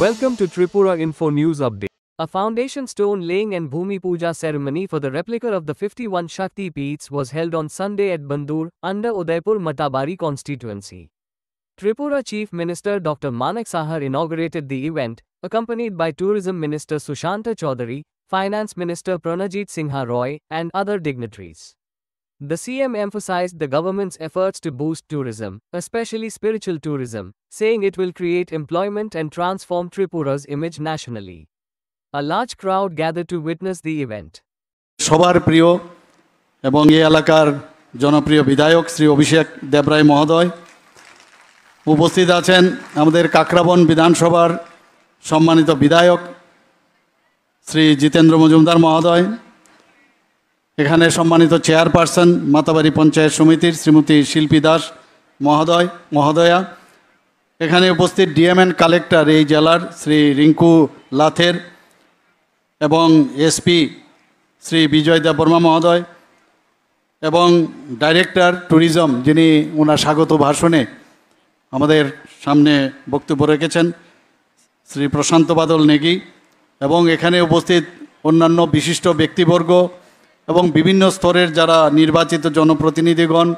Welcome to Tripura Info News Update. A foundation stone laying and Bhumi Puja ceremony for the replica of the 51 Shakti Peeths was held on Sunday at Bandur, under Udaipur Matabari constituency. Tripura Chief Minister Dr. Manak Sahar inaugurated the event, accompanied by Tourism Minister Sushanta Chaudhary, Finance Minister Pranajit Singha Roy, and other dignitaries. The CM emphasized the government's efforts to boost tourism, especially spiritual tourism, saying it will create employment and transform Tripura's image nationally. A large crowd gathered to witness the event. সবার প্রিয় এবং এই এলাকার জনপ্রিয় বিধায়ক শ্রী অভিষেক দেবরায় মহোদয় উপস্থিত আছেন। আমাদের কাকরাবন বিধানসভার সম্মানিত বিধায়ক শ্রী জিতেন্দ্র মজুমদার মহোদয়, এখানে সম্মানিত চেয়ারপারসন মাতাবাড়ি পঞ্চায়েত সমিতির শ্রীমতী শিল্পী দাস মহোদয়া, এখানে উপস্থিত ডিএমএন কালেক্টর এই জেলার শ্রী রিঙ্কু লাথের এবং এসপি শ্রী বিজয় দেববর্মা মহোদয় এবং ডাইরেক্টর ট্যুরিজম যিনি ওনার স্বাগত ভাষণে আমাদের সামনে বক্তব্য রেখেছেন শ্রী প্রশান্ত বাদল নেগি, এবং এখানে উপস্থিত অন্যান্য বিশিষ্ট ব্যক্তিবর্গ এবং বিভিন্ন স্তরের যারা নির্বাচিত জনপ্রতিনিধিগণ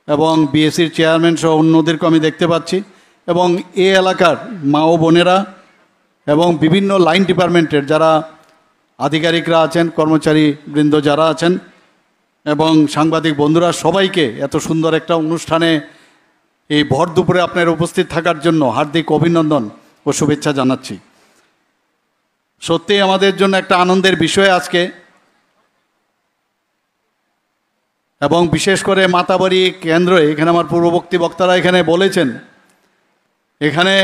এবং বিএসসির চেয়ারম্যান সহ অন্যদেরকে আমি দেখতে পাচ্ছি, এবং এই এলাকার মা ও বোনেরা এবং বিভিন্ন লাইন ডিপার্টমেন্টের যারা আধিকারিকরা আছেন, কর্মচারী বৃন্দ যারা আছেন এবং সাংবাদিক বন্ধুরা, সবাইকে এত সুন্দর একটা অনুষ্ঠানে এই ভর দুপুরে আপনার উপস্থিত থাকার জন্য হার্দিক অভিনন্দন ও শুভেচ্ছা জানাচ্ছি। সত্যিই আমাদের জন্য একটা আনন্দের বিষয় আজকে, এবং বিশেষ করে মাতাবাড়ি কেন্দ্রে এখানে আমার পূর্ববর্তী বক্তারা এখানে বলেছেন, এখানে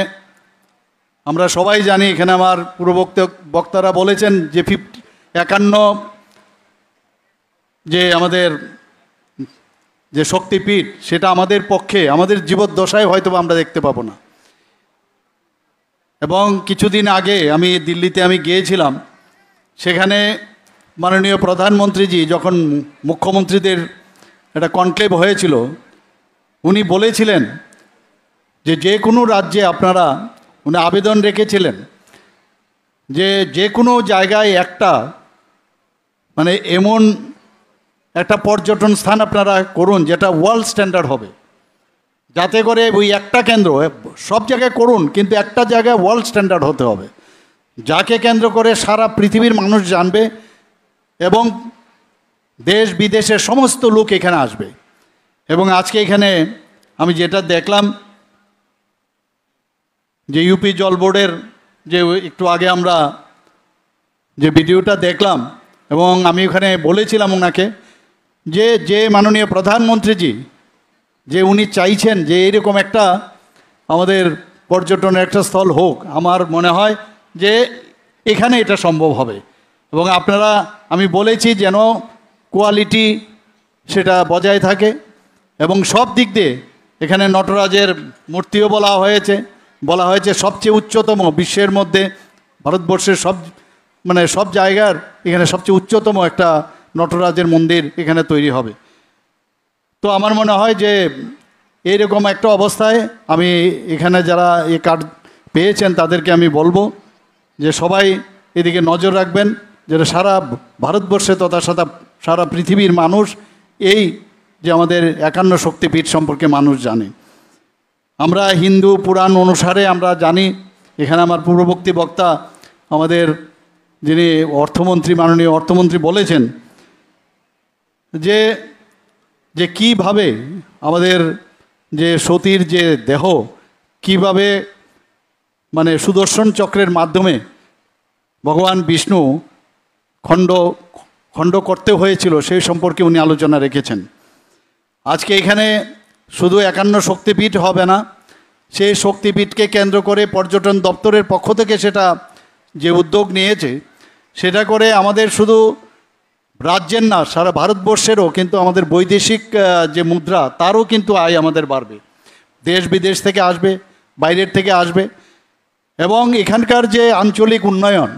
আমরা সবাই জানি, এখানে আমার পূর্ববর্তী বক্তারা বলেছেন যে 51 যে আমাদের যে শক্তিপীঠ সেটা আমাদের পক্ষে আমাদের জীবদ্দশায় হয়তো আমরা দেখতে পাবো না। এবং কিছুদিন আগে আমি দিল্লিতে গিয়েছিলাম, সেখানে মাননীয় প্রধানমন্ত্রীজি যখন মুখ্যমন্ত্রীদের একটা কনক্লেভ হয়েছিল, উনি বলেছিলেন যে কোনো রাজ্যে আপনারা উনি আবেদন রেখেছিলেন যে কোনো জায়গায় একটা এমন একটা পর্যটন স্থান আপনারা করুন যেটা ওয়ার্ল্ড স্ট্যান্ডার্ড হবে, যাতে করে ওই একটা কেন্দ্র সব জায়গায় করুন কিন্তু একটা জায়গায় ওয়ার্ল্ড স্ট্যান্ডার্ড হতে হবে, যাকে কেন্দ্র করে সারা পৃথিবীর মানুষ জানবে এবং দেশ বিদেশের সমস্ত লোক এখানে আসবে। এবং আজকে এখানে আমি যেটা দেখলাম যে ইউপি জল বোর্ডের যে একটু আগে আমরা যে ভিডিওটা দেখলাম, এবং আমি ওখানে বলেছিলাম ওনাকে যে মাননীয় প্রধানমন্ত্রীজি যে উনি চাইছেন যে এরকম একটা আমাদের পর্যটনের একটা স্থল হোক, আমার মনে হয় যে এখানে এটা সম্ভব হবে। এবং আপনারা আমি বলেছি যেন কোয়ালিটি সেটা বজায় থাকে, এবং সব দিক দিয়ে এখানে নটরাজের মূর্তিও বলা হয়েছে সবচেয়ে উচ্চতম বিশ্বের মধ্যে, ভারতবর্ষের সব জায়গার এখানে সবচেয়ে উচ্চতম একটা নটরাজের মন্দির এখানে তৈরি হবে। তো আমার মনে হয় যে এইরকম একটা অবস্থায় আমি এখানে যারা এই কার্ড পেয়েছেন তাদেরকে আমি বলবো যে সবাই এদিকে নজর রাখবেন, যেটা সারা ভারতবর্ষে তথা সারা পৃথিবীর মানুষ এই যে আমাদের 51 শক্তিপীঠ সম্পর্কে মানুষ জানে। আমরা হিন্দু পুরাণ অনুসারে আমরা জানি, এখানে আমার পূর্ববর্তী বক্তা আমাদের যিনি অর্থমন্ত্রী মাননীয় অর্থমন্ত্রী বলেছেন যে কিভাবে আমাদের যে সতীর যে দেহ কিভাবে সুদর্শন চক্রের মাধ্যমে ভগবান বিষ্ণু খণ্ড করতে হয়েছিল সেই সম্পর্কে উনি আলোচনা রেখেছেন। আজকে এখানে শুধু 51 শক্তিপীঠ হবে না, সেই শক্তিপীঠকে কেন্দ্র করে পর্যটন দপ্তরের পক্ষ থেকে সেটা যে উদ্যোগ নিয়েছে, সেটা করে আমাদের শুধু রাজ্যের না সারা ভারতবর্ষেরও কিন্তু আমাদের বৈদেশিক যে মুদ্রা তারও কিন্তু আয় আমাদের বাড়বে, দেশ বিদেশ থেকে আসবে, বাইরের থেকে আসবে, এবং এখানকার যে আঞ্চলিক উন্নয়ন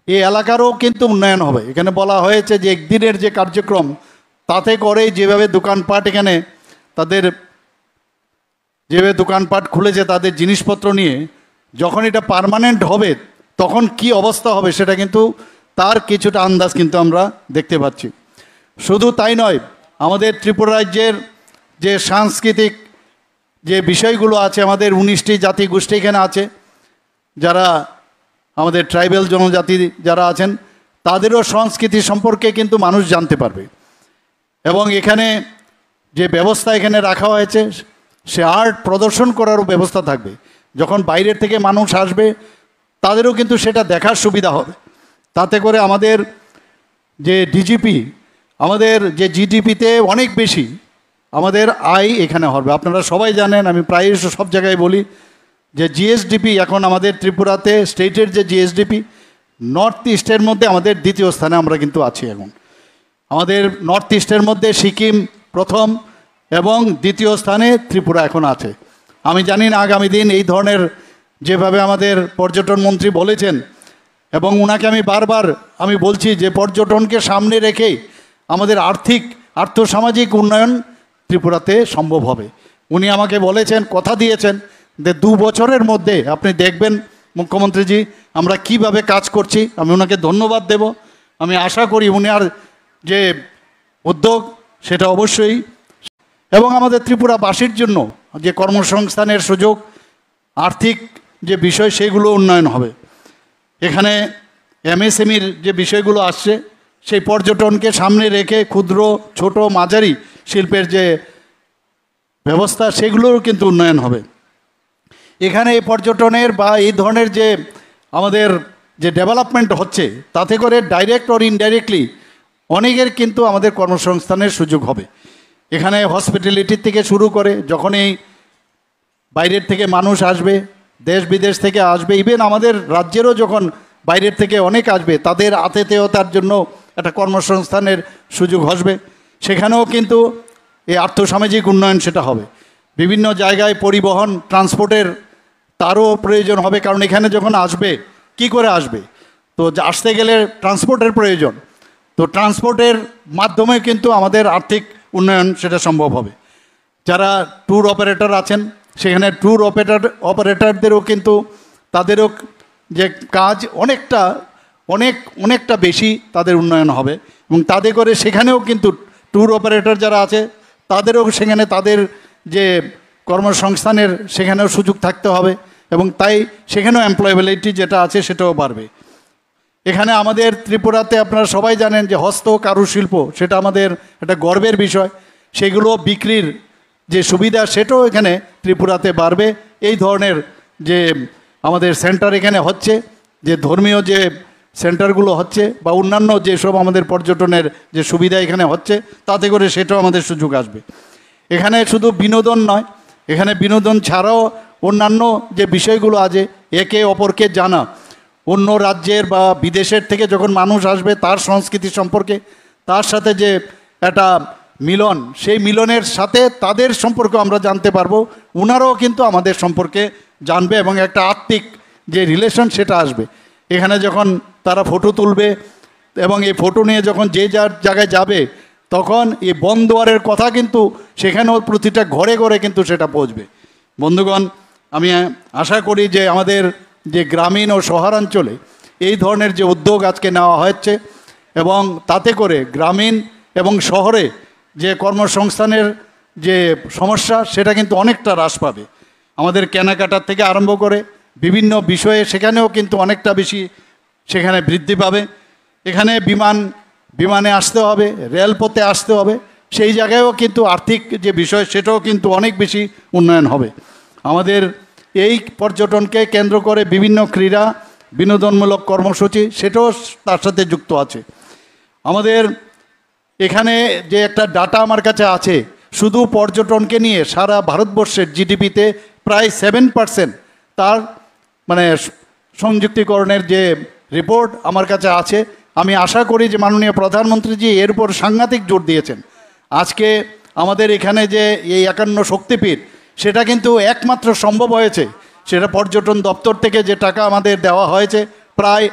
এই এলাকারও কিন্তু উন্নয়ন হবে। এখানে বলা হয়েছে যে একদিনের যে কার্যক্রম তাতে করে যেভাবে দোকানপাট এখানে তাদের যেভাবে দোকানপাট খুলেছে তাদের জিনিসপত্র নিয়ে যখন এটা পার্মানেন্ট হবে তখন কি অবস্থা হবে সেটা কিন্তু তার কিছুটা আন্দাজ কিন্তু আমরা দেখতে পাচ্ছি। শুধু তাই নয়, আমাদের ত্রিপুরা রাজ্যের যে সাংস্কৃতিক যে বিষয়গুলো আছে, আমাদের 19টি জাতি গোষ্ঠী এখানে আছে, যারা আমাদের ট্রাইবাল জনজাতি যারা আছেন তাদেরও সংস্কৃতি সম্পর্কে কিন্তু মানুষ জানতে পারবে। এবং এখানে যে ব্যবস্থা এখানে রাখা হয়েছে সে আর্ট প্রদর্শন করারও ব্যবস্থা থাকবে। যখন বাইরের থেকে মানুষ আসবে তাদেরও কিন্তু সেটা দেখার সুবিধা হবে। তাতে করে আমাদের যে ডিজিপি, আমাদের যে জিডিপিতে অনেক বেশি আমাদের আয় এখানে হবে। আপনারা সবাই জানেন, আমি প্রায় সব জায়গায় বলি যে জিএসডিপি এখন আমাদের ত্রিপুরাতে স্টেটের যে জিএসডিপি নর্থ ইস্টের মধ্যে আমাদের দ্বিতীয় স্থানে আমরা কিন্তু আছি। এখন আমাদের নর্থ ইস্টের মধ্যে সিকিম প্রথম এবং দ্বিতীয় স্থানে ত্রিপুরা এখন আছে। আমি জানি না আগামী দিন এই ধরনের যেভাবে আমাদের পর্যটন মন্ত্রী বলেছেন, এবং ওনাকে আমি বারবার বলছি যে পর্যটনকে সামনে রেখেই আমাদের আর্থসামাজিক উন্নয়ন ত্রিপুরাতে সম্ভব হবে। উনি আমাকে বলেছেন, কথা দিয়েছেন যে 2 বছরের মধ্যে আপনি দেখবেন মুখ্যমন্ত্রীজি আমরা কিভাবে কাজ করছি। আমি ওনাকে ধন্যবাদ দেব। আমি আশা করি উনার যে উদ্যোগ সেটা অবশ্যই, এবং আমাদের ত্রিপুরাবাসীর জন্য যে কর্মসংস্থানের সুযোগ, আর্থিক যে বিষয় সেগুলো উন্নয়ন হবে। এখানে এমএসএমইর যে বিষয়গুলো আসছে সেই পর্যটনকে সামনে রেখে ক্ষুদ্র ছোট মাঝারি শিল্পের যে ব্যবস্থা সেগুলোরও কিন্তু উন্নয়ন হবে। এখানে এই পর্যটনের বা এই ধরনের যে আমাদের যে ডেভেলপমেন্ট হচ্ছে তাতে করে ডাইরেক্ট অর ইনডাইরেক্টলি অনেকের কিন্তু আমাদের কর্মসংস্থানের সুযোগ হবে। এখানে হসপিটালিটি থেকে শুরু করে যখনই বাইরের থেকে মানুষ আসবে, দেশ বিদেশ থেকে আসবে, ইভেন আমাদের রাজ্যেরও যখন বাইরের থেকে অনেক আসবে তাদের আতিথেয়তার জন্য একটা কর্মসংস্থানের সুযোগ আসবে। সেখানেও কিন্তু এই আর্থসামাজিক উন্নয়ন সেটা হবে। বিভিন্ন জায়গায় পরিবহন ট্রান্সপোর্টের তারও প্রয়োজন হবে, কারণ এখানে যখন আসবে কি করে আসবে, তো আসতে গেলে ট্রান্সপোর্টের প্রয়োজন। তো ট্রান্সপোর্টের মাধ্যমে কিন্তু আমাদের আর্থিক উন্নয়ন সেটা সম্ভব হবে। যারা ট্যুর অপারেটর আছেন সেখানে ট্যুর অপারেটরদেরও কিন্তু তাদেরও যে কাজ অনেকটা বেশি তাদের উন্নয়ন হবে, এবং তাদের করে সেখানেও কিন্তু ট্যুর অপারেটর যারা আছে তাদেরও সেখানে তাদের যে কর্মসংস্থানের সেখানেও সুযোগ থাকতে হবে, এবং তাই সেখানেও এমপ্লয়েবিলিটি যেটা আছে সেটাও বাড়বে। এখানে আমাদের ত্রিপুরাতে আপনারা সবাই জানেন যে হস্ত কারুশিল্প সেটা আমাদের একটা গর্বের বিষয়। সেগুলো বিক্রির যে সুবিধা সেটাও এখানে ত্রিপুরাতে বাড়বে। এই ধরনের যে আমাদের সেন্টার এখানে হচ্ছে, যে ধর্মীয় যে সেন্টারগুলো হচ্ছে বা অন্যান্য যেসব আমাদের পর্যটনের যে সুবিধা এখানে হচ্ছে তাতে করে সেটাও আমাদের সুযোগ আসবে। এখানে শুধু বিনোদন নয়, এখানে বিনোদন ছাড়াও অন্যান্য যে বিষয়গুলো আছে, একে অপরকে জানা, অন্য রাজ্যের বা বিদেশের থেকে যখন মানুষ আসবে তার সংস্কৃতি সম্পর্কে, তার সাথে যে একটা মিলন, সেই মিলনের সাথে তাদের সম্পর্ক আমরা জানতে পারবো, ওনারাও কিন্তু আমাদের সম্পর্কে জানবে এবং একটা আত্মিক যে রিলেশন সেটা আসবে। এখানে যখন তারা ফটো তুলবে এবং এই ফটো নিয়ে যখন যে যার জায়গায় যাবে তখন এই বনদুয়ারের কথা কিন্তু সেখানেও প্রতিটা ঘরে ঘরে কিন্তু সেটা পৌঁছবে। বন্ধুগণ, আমি আশা করি যে আমাদের যে গ্রামীণ ও শহরাঞ্চলে এই ধরনের যে উদ্যোগ আজকে নেওয়া হচ্ছে এবং তাতে করে গ্রামীণ এবং শহরে যে কর্মসংস্থানের যে সমস্যা সেটা কিন্তু অনেকটা হ্রাস পাবে। আমাদের কেনাকাটার থেকে আরম্ভ করে বিভিন্ন বিষয়ে সেখানেও কিন্তু অনেকটা বেশি সেখানে বৃদ্ধি পাবে। এখানে বিমানে আসতে হবে, রেলপথে আসতে হবে, সেই জায়গায়ও কিন্তু আর্থিক যে বিষয় সেটাও কিন্তু অনেক বেশি উন্নয়ন হবে। আমাদের এই পর্যটনকে কেন্দ্র করে বিভিন্ন ক্রীড়া বিনোদনমূলক কর্মসূচি সেটাও তার সাথে যুক্ত আছে। আমাদের এখানে যে একটা ডাটা আমার কাছে আছে, শুধু পর্যটনকে নিয়ে সারা ভারতবর্ষের জিডিপিতে প্রায় 7% তার মানে সংযুক্তিকরণের যে রিপোর্ট আমার কাছে আছে। আমি আশা করি যে মাননীয় প্রধানমন্ত্রীজি এর উপর সাংঘাতিক জোর দিয়েছেন। আজকে আমাদের এখানে যে এই 51 শক্তিপীঠ সেটা কিন্তু একমাত্র সম্ভব হয়েছে, সেটা পর্যটন দপ্তর থেকে যে টাকা আমাদের দেওয়া হয়েছে প্রায়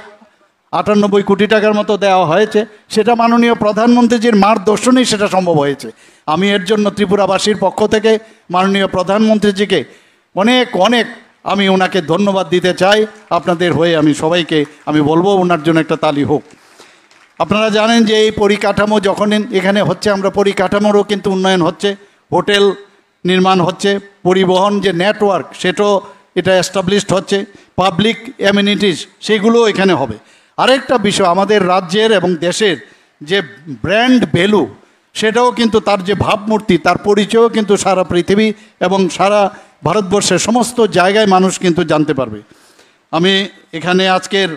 98 কোটি টাকার মতো দেওয়া হয়েছে, সেটা মাননীয় প্রধানমন্ত্রীজির মার্গদর্শনেই সেটা সম্ভব হয়েছে। আমি এর জন্য ত্রিপুরাবাসীর পক্ষ থেকে মাননীয় প্রধানমন্ত্রীজিকে অনেক অনেক আমি ওনাকে ধন্যবাদ দিতে চাই আপনাদের হয়ে। আমি সবাইকে আমি বলবো ওনার জন্য একটা তালি হোক। আপনারা জানেন যে এই পরিকাঠামো যখন এখানে হচ্ছে, আমরা পরিকাঠামোরও কিন্তু উন্নয়ন হচ্ছে, হোটেল নির্মাণ হচ্ছে, পরিবহন যে নেটওয়ার্ক সেটাও এটা এস্টাবলিশড হচ্ছে, পাবলিক অ্যামিনিটিস সেগুলোও এখানে হবে। আরেকটা বিষয়, আমাদের রাজ্যের এবং দেশের যে ব্র্যান্ড ভ্যালু সেটাও কিন্তু, তার যে ভাবমূর্তি, তার পরিচয়ও কিন্তু সারা পৃথিবী এবং সারা ভারতবর্ষের সমস্ত জায়গায় মানুষ কিন্তু জানতে পারবে। আমি এখানে আজকের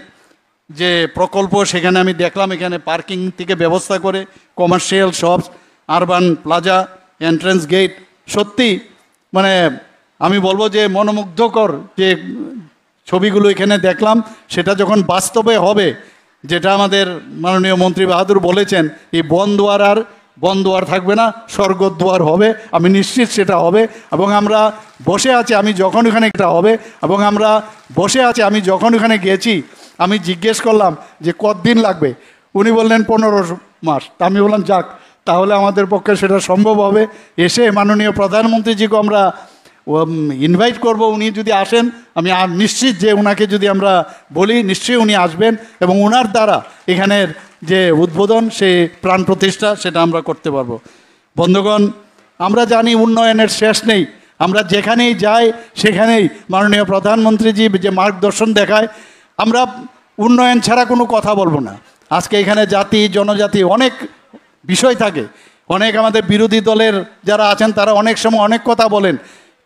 যে প্রকল্প সেখানে আমি দেখলাম এখানে পার্কিং থেকে ব্যবস্থা করে commercial shops, urban plaza, entrance gate, সত্যি মানে আমি বলবো যে মনোমুগ্ধকর যে ছবিগুলো এখানে দেখলাম, সেটা যখন বাস্তবে হবে, যেটা আমাদের মাননীয় মন্ত্রী বাহাদুর বলেছেন, এই বনদুয়ার থাকবে না, স্বর্গদ্বার হবে, আমি নিশ্চিত সেটা হবে। এবং আমরা বসে আছি, আমি যখন ওখানে এটা হবে, এবং আমরা বসে আছি, আমি যখন ওখানে গেছি আমি জিজ্ঞেস করলাম যে কতদিন লাগবে, উনি বললেন 15 মাস। তা আমি বললাম যাক, তাহলে আমাদের পক্ষে সেটা সম্ভব হবে। এসে মাননীয় প্রধানমন্ত্রীজিকে আমরা ইনভাইট করব, উনি যদি আসেন আমি নিশ্চিত যে ওনাকে যদি আমরা বলি নিশ্চয়ই উনি আসবেন, এবং ওনার দ্বারা এখানের যে উদ্বোধন, সে প্রাণ প্রতিষ্ঠা সেটা আমরা করতে পারবো। বন্ধুগণ, আমরা জানি উন্নয়নের শেষ নেই, আমরা যেখানেই যাই সেখানেই মাননীয় প্রধানমন্ত্রীজি যে মার্গদর্শন দেখায়, আমরা উন্নয়ন ছাড়া কোনো কথা বলবো না। আজকে এখানে জাতি জনজাতি অনেক বিষয় থাকে, অনেক আমাদের বিরোধী দলের যারা আছেন তারা অনেক সময় অনেক কথা বলেন,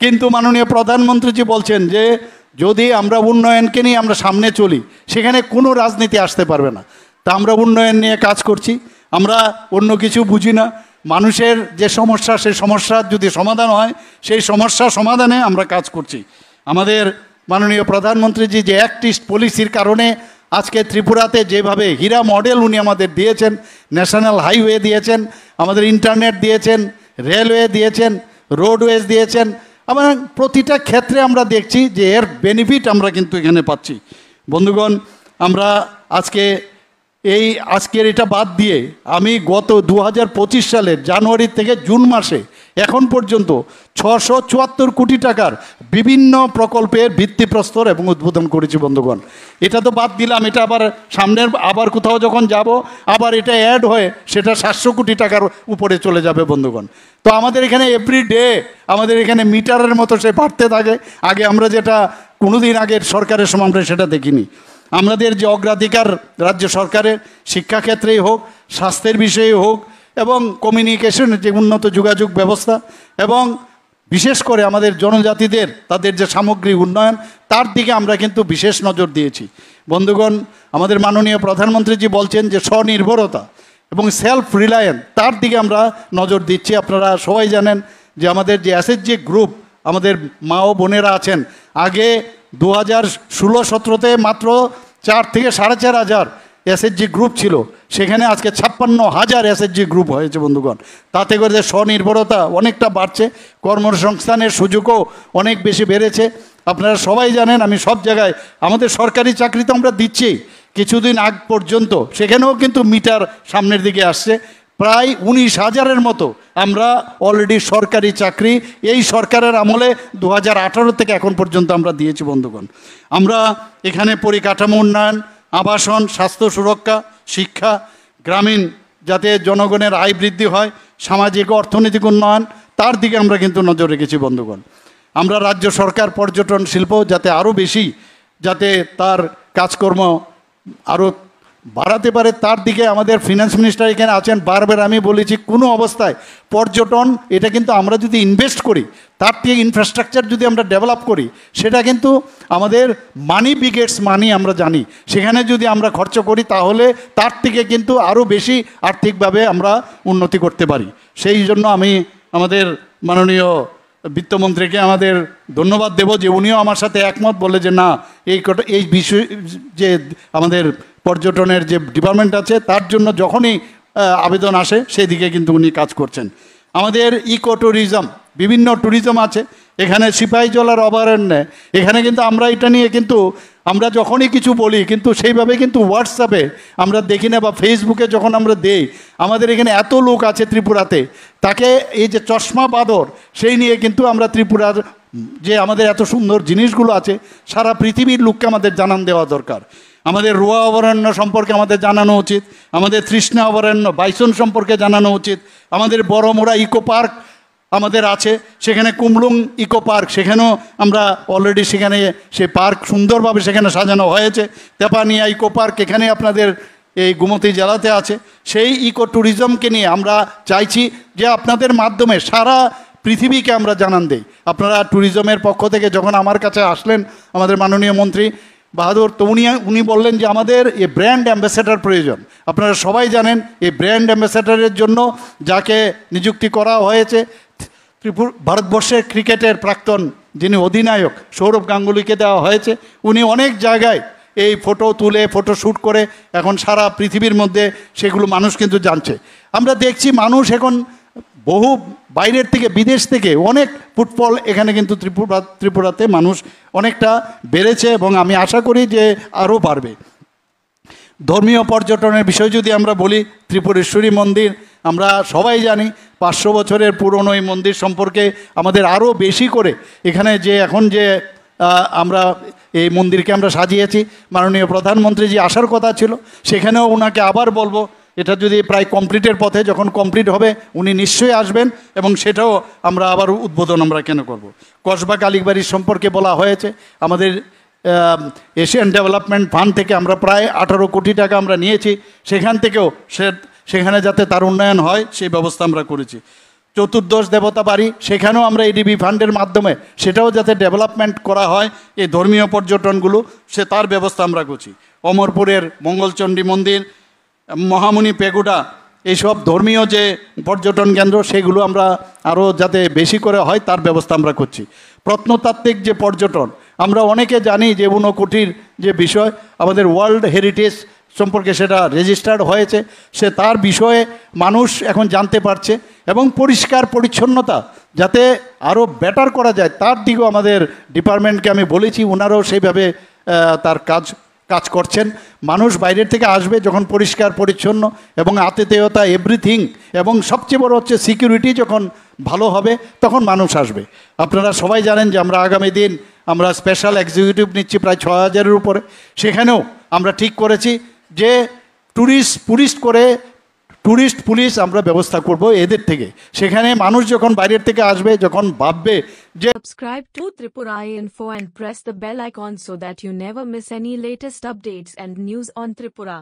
কিন্তু মাননীয় প্রধানমন্ত্রীজি বলছেন যে যদি আমরা উন্নয়নকে নিয়ে আমরা সামনে চলি সেখানে কোনো রাজনীতি আসতে পারবে না। তা আমরা উন্নয়ন নিয়ে কাজ করছি, আমরা অন্য কিছু বুঝি না। মানুষের যে সমস্যা, সেই সমস্যার যদি সমাধান হয় সেই সমস্যা সমাধানে আমরা কাজ করছি। আমাদের মাননীয় প্রধানমন্ত্রীজি যে অ্যাক্ট ইস্ট পলিসির কারণে আজকে ত্রিপুরাতে যেভাবে হীরা মডেল উনি আমাদের দিয়েছেন, ন্যাশনাল হাইওয়ে দিয়েছেন, আমাদের ইন্টারনেট দিয়েছেন, রেলওয়ে দিয়েছেন, রোডওয়েজ দিয়েছেন, আমরা প্রতিটা ক্ষেত্রে আমরা দেখছি যে এর বেনিফিট আমরা কিন্তু এখানে পাচ্ছি। বন্ধুগণ, আমরা আজকের এটা বাদ দিয়ে আমি গত 2025 সালের জানুয়ারি থেকে জুন মাসে এখন পর্যন্ত 674 কোটি টাকার বিভিন্ন প্রকল্পের ভিত্তিপ্রস্তর এবং উদ্বোধন করেছি। বন্ধুগণ, এটা তো বাদ দিলাম, এটা আবার সামনের আবার কোথাও যখন যাব আবার এটা অ্যাড হয়ে সেটা 700 কোটি টাকার উপরে চলে যাবে। বন্ধুগণ, তো আমাদের এখানে এভরিডে আমাদের এখানে মিটারের মতো সে বাড়তে থাকে। আগে আমরা যেটা কোনোদিন আগের সরকারের সময় আমরা সেটা দেখিনি। আমাদের যে অগ্রাধিকার রাজ্য সরকারের শিক্ষাক্ষেত্রেই হোক, স্বাস্থ্যের বিষয়ে হোক, এবং কমিউনিকেশনের যে উন্নত যোগাযোগ ব্যবস্থা, এবং বিশেষ করে আমাদের জনজাতিদের তাদের যে সামগ্রিক উন্নয়ন, তার দিকে আমরা কিন্তু বিশেষ নজর দিয়েছি। বন্ধুগণ, আমাদের মাননীয় প্রধানমন্ত্রীজি বলছেন যে স্বনির্ভরতা এবং সেলফ রিলায়েন্স, তার দিকে আমরা নজর দিচ্ছি। আপনারা সবাই জানেন যে আমাদের যে এসএইচজি গ্রুপ, আমাদের মা ও বোনেরা আছেন, আগে 2016-17 মাত্র 4 থেকে 4.5 হাজার এসএইচজি গ্রুপ ছিল, সেখানে আজকে 56,000 এসএইচজি গ্রুপ হয়েছে। বন্ধুগণ, তাতে করে যে স্বনির্ভরতা অনেকটা বাড়ছে, কর্মসংস্থানের সুযোগও অনেক বেশি বেড়েছে। আপনারা সবাই জানেন, আমি সব জায়গায় আমাদের সরকারি চাকরি তো আমরা দিচ্ছি, কিছুদিন আগ পর্যন্ত সেখানেও কিন্তু মিটার সামনের দিকে আসছে। প্রায় 19,000-এর মতো আমরা অলরেডি সরকারি চাকরি এই সরকারের আমলে 2018 থেকে এখন পর্যন্ত আমরা দিয়েছি। বন্ধুগণ, আমরা এখানে পরিকাঠামো উন্নয়ন, আবাসন, স্বাস্থ্য সুরক্ষা, শিক্ষা, গ্রামীণ যাতে জনগণের আয় বৃদ্ধি হয়, সামাজিক অর্থনৈতিক উন্নয়ন, তার দিকে আমরা কিন্তু নজর রেখেছি। বন্ধুগণ, আমরা রাজ্য সরকার পর্যটন শিল্প যাতে আরও বেশি, যাতে তার কাজকর্ম আরও বাড়াতে পারে, তার দিকে আমাদের ফিনান্স মিনিস্টার এখানে আছেন। বারবার আমি বলেছি, কোনো অবস্থায় পর্যটন এটা কিন্তু আমরা যদি ইনভেস্ট করি, তার থেকে ইনফ্রাস্ট্রাকচার যদি আমরা ডেভেলপ করি, সেটা কিন্তু আমাদের মানি বিগেটস মানি, আমরা জানি। সেখানে যদি আমরা খরচ করি তাহলে তার থেকে কিন্তু আরও বেশি আর্থিকভাবে আমরা উন্নতি করতে পারি। সেই জন্য আমি আমাদের মাননীয় বিত্তমন্ত্রীকে আমাদের ধন্যবাদ দেব যে উনিও আমার সাথে একমত, বলে যে না, এই বিষয় যে আমাদের পর্যটনের যে ডিপার্টমেন্ট আছে তার জন্য যখনই আবেদন আসে সেই দিকে কিন্তু উনি কাজ করছেন। আমাদের ইকো ট্যুরিজম, বিভিন্ন ট্যুরিজম আছে এখানে, সিপাহীজলার অভয়ারণ্যে, এখানে কিন্তু আমরা এটা নিয়ে কিন্তু আমরা যখনই কিছু বলি কিন্তু সেইভাবে কিন্তু হোয়াটসঅ্যাপে আমরা দেখি না, বা ফেসবুকে যখন আমরা দেই, আমাদের এখানে এত লোক আছে ত্রিপুরাতে, তাকে এই যে চশমা বাঁদর সেই নিয়ে কিন্তু আমরা ত্রিপুরার যে আমাদের এত সুন্দর জিনিসগুলো আছে সারা পৃথিবীর লোককে আমাদের জানান দেওয়া দরকার। আমাদের রোয়া অভয়ারণ্য সম্পর্কে আমাদের জানানো উচিত, আমাদের তৃষ্ণা অভয়ারণ্য বাইসন সম্পর্কে জানানো উচিত, আমাদের বড়মুড়া ইকো পার্ক আমাদের আছে, সেখানে কুমলুং ইকো পার্ক, সেখানেও আমরা অলরেডি সেখানে সেই পার্ক সুন্দরভাবে সেখানে সাজানো হয়েছে। তেপানিয়া ইকো পার্ক এখানে আপনাদের এই গোমতী জেলাতে আছে। সেই ইকো ট্যুরিজমকে নিয়ে আমরা চাইছি যে আপনাদের মাধ্যমে সারা পৃথিবীকে আমরা জানান দেই। আপনারা ট্যুরিজমের পক্ষ থেকে যখন আমার কাছে আসলেন আমাদের মাননীয় মন্ত্রী বাহাদুর, তো উনি বললেন যে আমাদের এই ব্র্যান্ড অ্যাম্বাসেডর প্রয়োজন। আপনারা সবাই জানেন এই ব্র্যান্ড অ্যাম্বাসেডরের জন্য যাকে নিযুক্তি করা হয়েছে ভারতবর্ষের ক্রিকেটের প্রাক্তন যিনি অধিনায়ক সৌরভ গাঙ্গুলিকে দেওয়া হয়েছে। উনি অনেক জায়গায় এই ফটো তুলে ফটোশ্যুট করে এখন সারা পৃথিবীর মধ্যে সেগুলো মানুষ কিন্তু জানছে। আমরা দেখছি মানুষ এখন বহু বাইরের থেকে বিদেশ থেকে অনেক ফুটবল এখানে কিন্তু ত্রিপুরাতে মানুষ অনেকটা বেড়েছে এবং আমি আশা করি যে আরও বাড়বে। ধর্মীয় পর্যটনের বিষয় যদি আমরা বলি, ত্রিপুরেশ্বরী মন্দির আমরা সবাই জানি 500 বছরের পুরনো এই মন্দির সম্পর্কে আমাদের আরও বেশি করে এখানে যে এখন যে আমরা এই মন্দিরকে আমরা সাজিয়েছি, মাননীয় প্রধানমন্ত্রী যে আসার কথা ছিল সেখানেও ওনাকে আবার বলবো এটা যদি প্রায় কমপ্লিটের পথে, যখন কমপ্লিট হবে উনি নিশ্চয়ই আসবেন এবং সেটাও আমরা আবার উদ্বোধন আমরা কেন করব। কসবা কালীবাড়ির সম্পর্কে বলা হয়েছে, আমাদের এশিয়ান ডেভেলপমেন্ট ফান্ড থেকে আমরা প্রায় 18 কোটি টাকা আমরা নিয়েছি, সেখান থেকেও সেখানে যাতে তার উন্নয়ন হয় সেই ব্যবস্থা আমরা করেছি। চতুর্দশ দেবতা বাড়ি সেখানেও আমরা এডিবি ফান্ডের মাধ্যমে সেটাও যাতে ডেভেলপমেন্ট করা হয়, এই ধর্মীয় পর্যটনগুলো তার ব্যবস্থা আমরা করছি। অমরপুরের মঙ্গলচণ্ডী মন্দির, মহামুনি পেগুডা, এইসব ধর্মীয় যে পর্যটন কেন্দ্র সেগুলো আমরা আরও যাতে বেশি করে হয় তার ব্যবস্থা আমরা করছি। প্রত্নতাত্ত্বিক যে পর্যটন আমরা অনেকে জানি যে ঊনকোটির যে বিষয় আমাদের ওয়ার্ল্ড হেরিটেজ সম্পর্কে সেটা রেজিস্টার্ড হয়েছে, তার বিষয়ে মানুষ এখন জানতে পারছে এবং পরিষ্কার পরিচ্ছন্নতা যাতে আরও বেটার করা যায় তার দিকেও আমাদের ডিপার্টমেন্টকে আমি বলেছি, ওনারাও সেইভাবে তার কাজ করছেন। মানুষ বাইরের থেকে আসবে যখন পরিষ্কার পরিচ্ছন্ন এবং আতিথেয়তা এভরিথিং এবং সবচেয়ে বড় হচ্ছে সিকিউরিটি যখন ভালো হবে তখন মানুষ আসবে। আপনারা সবাই জানেন যে আমরা আগামী দিন আমরা স্পেশাল এক্সিকিউটিভ নিচ্ছি প্রায় 6000-এর উপরে। সেখানেও আমরা ঠিক করেছি যে ট্যুরিস্ট পুলিশ আমরা ব্যবস্থা করব এদের থেকে। সেখানে মানুষ যখন বাইরের থেকে আসবে যখন ভাববে যে Subscribe to Tripura Info and press the bell icon so that you never miss any latest updates and news on Tripura.